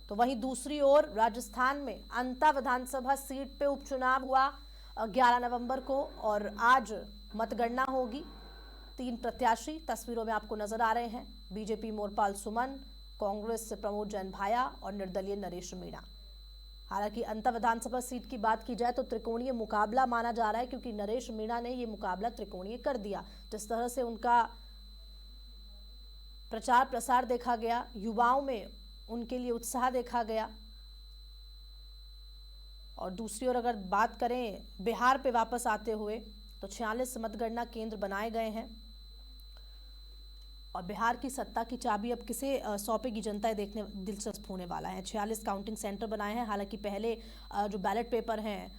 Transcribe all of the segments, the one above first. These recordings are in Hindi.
तो वहीं दूसरी ओर राजस्थान में अंता विधानसभा सीट पे उपचुनाव हुआ 11 नवंबर को और आज मतगणना होगी। 3 प्रत्याशी तस्वीरों में आपको नजर आ रहे हैं। बीजेपी मोरपाल सुमन, कांग्रेस से प्रमोद जैन भाया और निर्दलीय नरेश मीणा। हालांकि अंता विधानसभा सीट की बात की जाए तो त्रिकोणीय मुकाबला माना जा रहा है, क्योंकि नरेश मीणा ने यह मुकाबला त्रिकोणीय कर दिया। जिस तरह से उनका प्रचार प्रसार देखा गया, युवाओं में उनके लिए उत्साह देखा गया। और दूसरी ओर अगर बात करें बिहार पे वापस आते हुए तो 46 मतगणना केंद्र बनाए गए हैं और बिहार की सत्ता की चाबी अब किसे सौंपेगी जनता, देखने दिलचस्प होने वाला है। 46 काउंटिंग सेंटर बनाए हैं। हालांकि पहले जो बैलेट पेपर हैं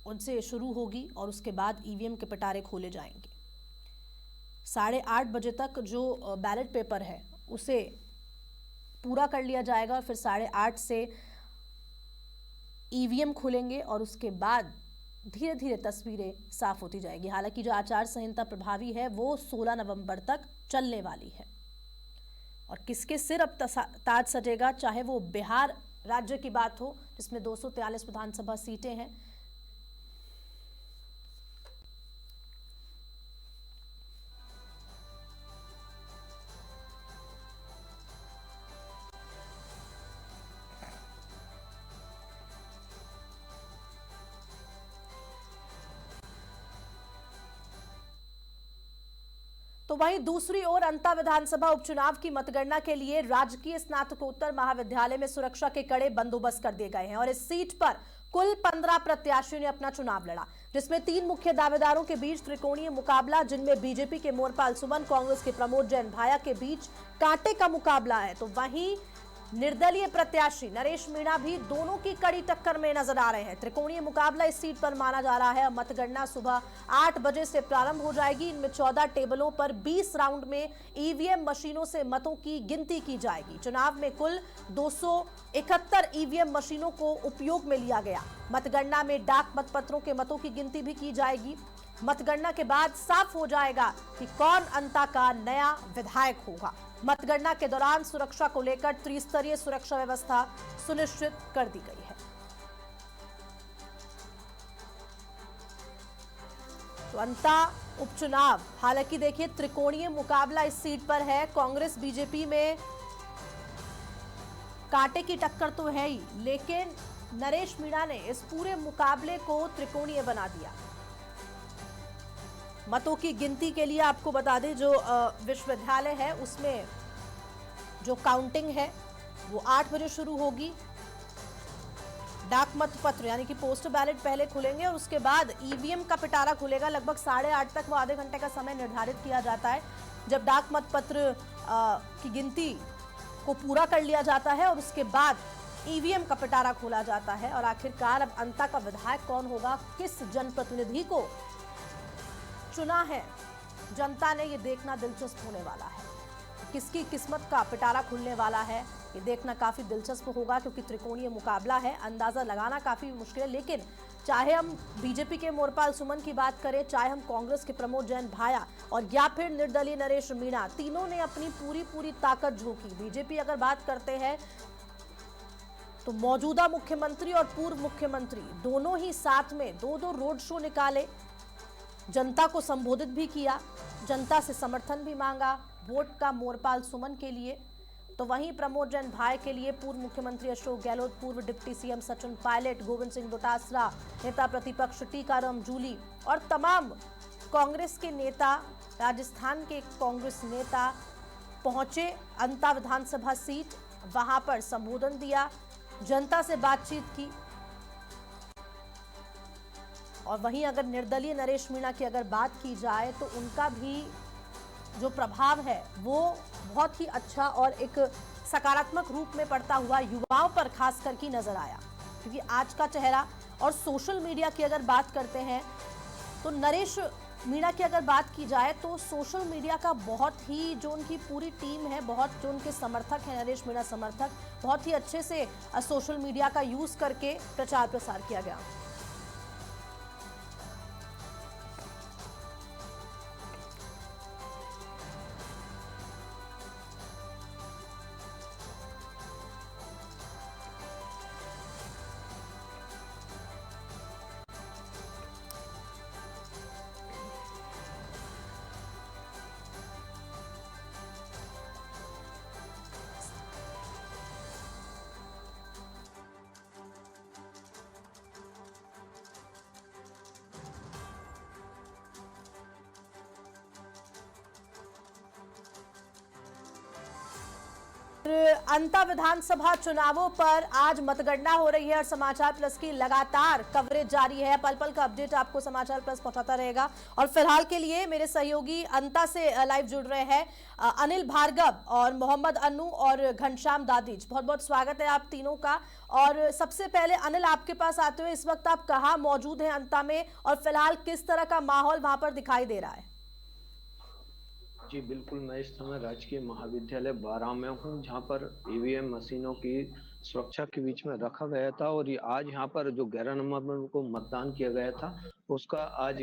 उनसे शुरू होगी और उसके बाद ईवीएम के पिटारे खोले जाएंगे। 8:30 बजे तक जो बैलेट पेपर है उसे पूरा कर लिया जाएगा और फिर 8:30 से ईवीएम खुलेंगे और उसके बाद धीरे धीरे तस्वीरें साफ होती जाएगी। हालांकि जो आचार संहिता प्रभावी है वो 16 नवंबर तक चलने वाली है और किसके सिर अब ताज सजेगा, चाहे वो बिहार राज्य की बात हो जिसमें 243 विधानसभा सीटें हैं, तो वहीं दूसरी ओर अंता विधानसभा उपचुनाव की मतगणना के लिए राजकीय स्नातकोत्तर महाविद्यालय में सुरक्षा के कड़े बंदोबस्त कर दिए गए हैं और इस सीट पर कुल 15 प्रत्याशियों ने अपना चुनाव लड़ा, जिसमें 3 मुख्य दावेदारों के बीच त्रिकोणीय मुकाबला, जिनमें बीजेपी के मोरपाल सुमन, कांग्रेस के प्रमोद जैन भाया के बीच कांटे का मुकाबला है। तो वहीं निर्दलीय प्रत्याशी नरेश मीणा भी दोनों की कड़ी टक्कर में नजर आ रहे हैं। त्रिकोणीय मुकाबला इस सीट पर माना जा रहा है। मतगणना सुबह 8 बजे से प्रारंभ हो जाएगी। इनमें 14 टेबलों पर 20 राउंड में ईवीएम मशीनों से मतों की गिनती की जाएगी। चुनाव में कुल 271 ईवीएम मशीनों को उपयोग में लिया गया। मतगणना में डाक मतपत्रों के मतों की गिनती भी की जाएगी। मतगणना के बाद साफ हो जाएगा कि कौन अंता का नया विधायक होगा। मतगणना के दौरान सुरक्षा को लेकर त्रिस्तरीय सुरक्षा व्यवस्था सुनिश्चित कर दी गई है। तो अंता उपचुनाव, हालांकि देखिए त्रिकोणीय मुकाबला इस सीट पर है। कांग्रेस बीजेपी में कांटे की टक्कर तो है ही, लेकिन नरेश मीणा ने इस पूरे मुकाबले को त्रिकोणीय बना दिया। मतों की गिनती के लिए आपको बता दें, जो विश्वविद्यालय है उसमें जो काउंटिंग है वो 8 बजे शुरू होगी। डाक मत पत्र यानी कि पोस्टल बैलेट पहले खुलेंगे और उसके बाद ईवीएम का पिटारा खुलेगा। लगभग 8:30 तक वो आधे घंटे का समय निर्धारित किया जाता है, जब डाक मत पत्र की गिनती को पूरा कर लिया जाता है और उसके बाद ईवीएम का पिटारा खोला जाता है। और आखिरकार अब अंता का विधायक कौन होगा, किस जनप्रतिनिधि को चुना है जनता ने, ये देखना दिलचस्प होने वाला है। किसकी किस्मत का पिटारा खुलने वाला है ये देखना काफी दिलचस्प होगा, क्योंकि त्रिकोणीय मुकाबला है। अंदाजा लगाना काफी मुश्किल है, लेकिन चाहे हम बीजेपी के मोरपाल सुमन की बात करें, चाहे हम कांग्रेस के प्रमोद जैन भाया और या फिर निर्दलीय नरेश मीणा, तीनों ने अपनी पूरी ताकत झोंकी। बीजेपी अगर बात करते हैं तो मौजूदा मुख्यमंत्री और पूर्व मुख्यमंत्री दोनों ही साथ में 2-2 रोड शो निकाले, जनता को संबोधित भी किया, जनता से समर्थन भी मांगा वोट का मोरपाल सुमन के लिए। तो वहीं प्रमोद जैन भाई के लिए पूर्व मुख्यमंत्री अशोक गहलोत, पूर्व डिप्टी सीएम सचिन पायलट, गोविंद सिंह डोटासरा, नेता प्रतिपक्ष टीकाराम जूली और तमाम कांग्रेस के नेता, राजस्थान के कांग्रेस नेता पहुंचे अंता विधानसभा सीट। वहां पर संबोधन दिया, जनता से बातचीत की। और वहीं अगर निर्दलीय नरेश मीणा की अगर बात की जाए तो उनका भी जो प्रभाव है वो बहुत ही अच्छा और एक सकारात्मक रूप में पड़ता हुआ युवाओं पर खास करके नजर आया, क्योंकि आज का चेहरा। और सोशल मीडिया की अगर बात करते हैं तो नरेश मीणा की अगर बात की जाए तो सोशल मीडिया का बहुत ही, जो उनकी पूरी टीम है, बहुत जो उनके समर्थक हैं, नरेश मीणा समर्थक, बहुत ही अच्छे से सोशल मीडिया का यूज करके प्रचार प्रसार किया गया। अंता विधानसभा चुनावों पर आज मतगणना हो रही है और समाचार प्लस की लगातार कवरेज जारी है। पल पल का अपडेट आपको समाचार प्लस पहुंचाता रहेगा। और फिलहाल के लिए मेरे सहयोगी अंता से लाइव जुड़ रहे हैं अनिल भार्गव और मोहम्मद अन्नू और घनश्याम दादिच। बहुत बहुत स्वागत है आप तीनों का। और सबसे पहले अनिल, आपके पास आते हुए, इस वक्त आप कहाँ मौजूद हैं अंता में और फिलहाल किस तरह का माहौल वहां पर दिखाई दे रहा है? जी बिल्कुल, मैं इस समय राजकीय महाविद्यालय बारां में हूँ, जहाँ पर ईवीएम मशीनों की सुरक्षा के बीच में रखा गया था। और ये आज यहाँ पर जो 11 नवंबर को मतदान किया गया था, उसका आज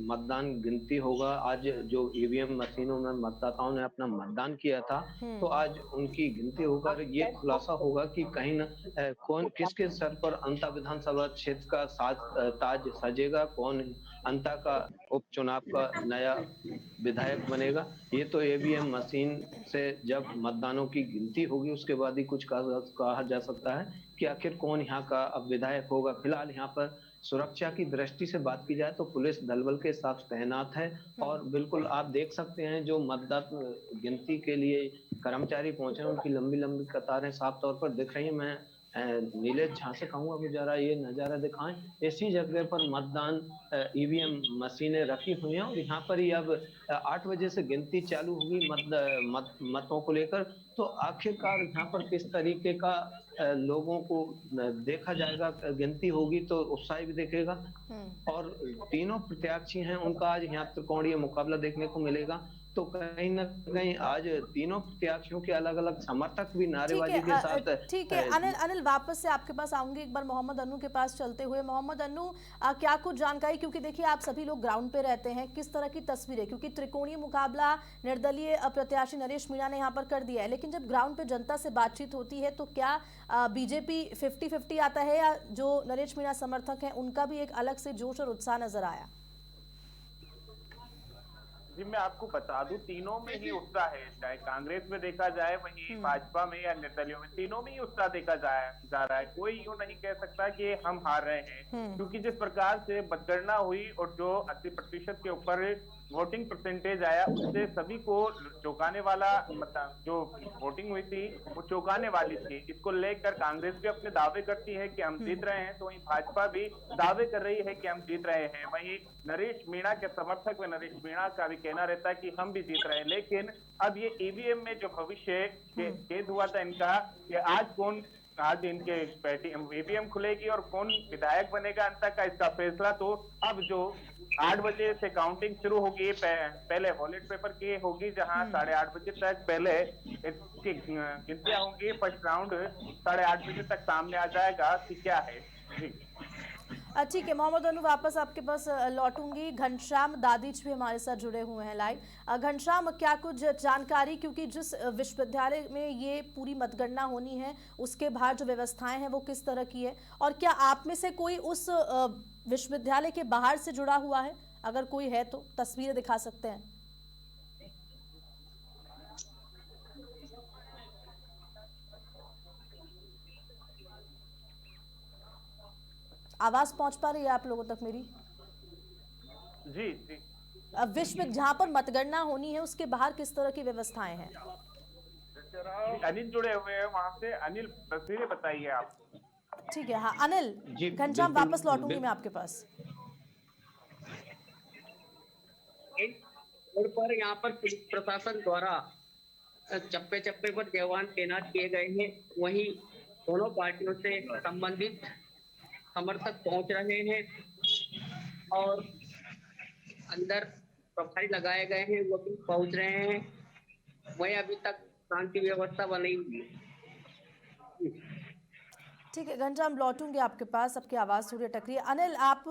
मतदान गिनती होगा। आज जो ईवीएम मशीनों में मतदाताओं ने अपना मतदान किया था, तो आज उनकी गिनती होकर ये खुलासा होगा कि कहीं न कौन किसके सर पर अंता विधानसभा क्षेत्र का ताज सजेगा, कौन अंता का उपचुनाव का नया विधायक बनेगा। ये तो ईवीएम मशीन से जब मतदानों की गिनती होगी उसके बाद ही कुछ कहा जा सकता है कि आखिर कौन यहाँ का अब विधायक होगा। फिलहाल यहाँ पर सुरक्षा की दृष्टि से बात की जाए तो पुलिस दल बल के साथ तैनात है। और बिल्कुल आप देख सकते हैं जो मतदान गिनती के लिए कर्मचारी पहुंचे हैं, उनकी लंबी लंबी कतारें साफ तौर पर दिख रही है। मैं नीलेश झा से कहूंगा कि जरा ये नजारा दिखाएं। इसी जगह पर मतदान ईवीएम मशीनें रखी हुई हैं और यहाँ पर ही अब 8 बजे से गिनती चालू होगी मतों को लेकर। तो आखिरकार यहाँ पर किस तरीके का लोगों को देखा जाएगा, गिनती होगी तो उत्साह भी देखेगा। और तीनों प्रत्याशी हैं, उनका आज यहाँ त्रिकोणीय मुकाबला देखने को मिलेगा। तो कहीं ना कहीं आज तीनों प्रत्याशियों के अलग अलग समर्थक भी नारेबाजी के साथ। ठीक है अनिल, वापस से आपके पास आऊंगी। एक बार मोहम्मद अन्नू के पास चलते हुए, मोहम्मद अन्नू, क्या कुछ जानकारी, क्योंकि देखिए आप सभी लोग ग्राउंड पे रहते हैं, किस तरह की तस्वीरें, क्योंकि त्रिकोणीय मुकाबला निर्दलीय प्रत्याशी नरेश मीणा ने यहाँ पर कर दिया है, लेकिन जब ग्राउंड पे जनता से बातचीत होती है तो क्या बीजेपी 50-50 आता है या जो नरेश मीणा समर्थक है उनका भी एक अलग से जोश और उत्साह नजर आया? जी मैं आपको बता दूं, तीनों में ही उत्साह है। चाहे कांग्रेस में देखा जाए, वहीं भाजपा में या निर्दलियों में, तीनों में ही उत्साह देखा जा रहा है। कोई यूं नहीं कह सकता कि हम हार रहे हैं, क्योंकि जिस प्रकार से मतगणना हुई और जो 80% के ऊपर वोटिंग परसेंटेज आया, उससे सभी को चौंकाने वाला, जो वोटिंग हुई थी वो चौंकाने वाली थी। इसको लेकर कांग्रेस भी अपने दावे करती है कि हम जीत रहे हैं, तो वहीं भाजपा भी दावे कर रही है कि हम जीत रहे हैं। वहीं नरेश मीणा के समर्थक व नरेश मीणा का भी कहना रहता है कि हम भी जीत रहे हैं। लेकिन अब ये ईवीएम में जो भविष्य खेद हुआ था इनका कि आज इनके ईवीएम खुलेगी और कौन विधायक बनेगा अंत का, इसका फैसला तो अब जो 8 बजे से काउंटिंग शुरू होगी, पहले बैलेट पेपर की होगी, जहां 8:30 बजे तक पहले इसकी गिनतियां होंगी। फर्स्ट राउंड 8:30 बजे तक सामने आ जाएगा कि क्या है। जी ठीक है मोहम्मद अनु, वापस आपके पास लौटूंगी। घनश्याम दादिच भी हमारे साथ जुड़े हुए हैं लाइव। घनश्याम, क्या कुछ जानकारी, क्योंकि जिस विश्वविद्यालय में ये पूरी मतगणना होनी है उसके बाहर जो व्यवस्थाएं हैं वो किस तरह की है, और क्या आप में से कोई उस विश्वविद्यालय के बाहर से जुड़ा हुआ है? अगर कोई है तो तस्वीरें दिखा सकते हैं। आवाज पहुंच पा रही है आप लोगों तक मेरी? जी जी। विश्व जहां पर मतगणना होनी है उसके बाहर किस तरह की व्यवस्थाएं हैं? अनिल जुड़े हुए हैं वहां से। अनिल, तस्वीरें बताइए आप। ठीक है, हाँ अनिल। घनश्याम, वापस लौटूंगी मैं आपके पास। पर यहाँ पर पुलिस प्रशासन द्वारा चप्पे चप्पे पर जवान तैनात किए गए हैं। वहीं दोनों पार्टियों से संबंधित समर्थक पहुंच रहे हैं और अंदर प्रभारी लगाए गए हैं, वो भी पहुंच रहे हैं। वहीं अभी तक शांति व्यवस्था बनी हुई है। ठीक है घनश्याम, लौटूंगे आपके पास, आपकी आवाज़ थोड़ी अटक रही है। अनिल, आप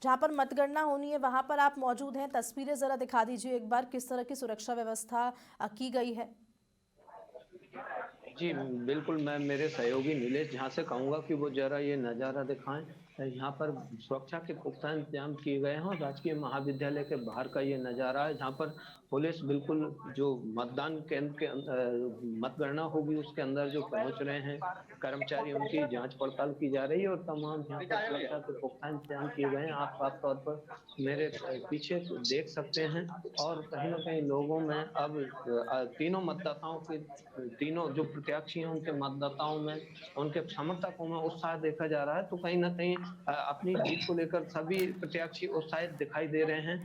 जहाँ पर मतगणना होनी है वहाँ पर आप मौजूद हैं, तस्वीरें ज़रा दिखा दीजिए एक बार, किस तरह की सुरक्षा व्यवस्था की गई है? जी बिल्कुल, मैं मेरे सहयोगी नीलेश झा से कहूंगा कि वो जरा ये नज़ारा दिखाएं। यहाँ पर सुरक्षा के पुख्ता इंतजाम किए गए हैं और राजकीय महाविद्यालय के बाहर का ये नज़ारा है, जहाँ पर पुलिस बिल्कुल जो मतदान केंद्र के मतगणना होगी उसके अंदर जो पहुंच रहे हैं कर्मचारी, उनकी जांच पड़ताल की जा रही है और तमाम यहाँ पर सुरक्षा के पुख्ता इंतजाम किए गए हैं। आप साफ तौर पर मेरे पीछे देख सकते हैं और कहीं ना कहीं लोगों में अब तीनों मतदाताओं के, तीनों जो प्रत्याशी हैं उनके मतदाताओं में, उनके समर्थकों में उत्साह देखा जा रहा है। तो कहीं ना कहीं अपनी जीत को लेकर सभी प्रत्याशी उत्साहित दिखाई दे रहे हैं।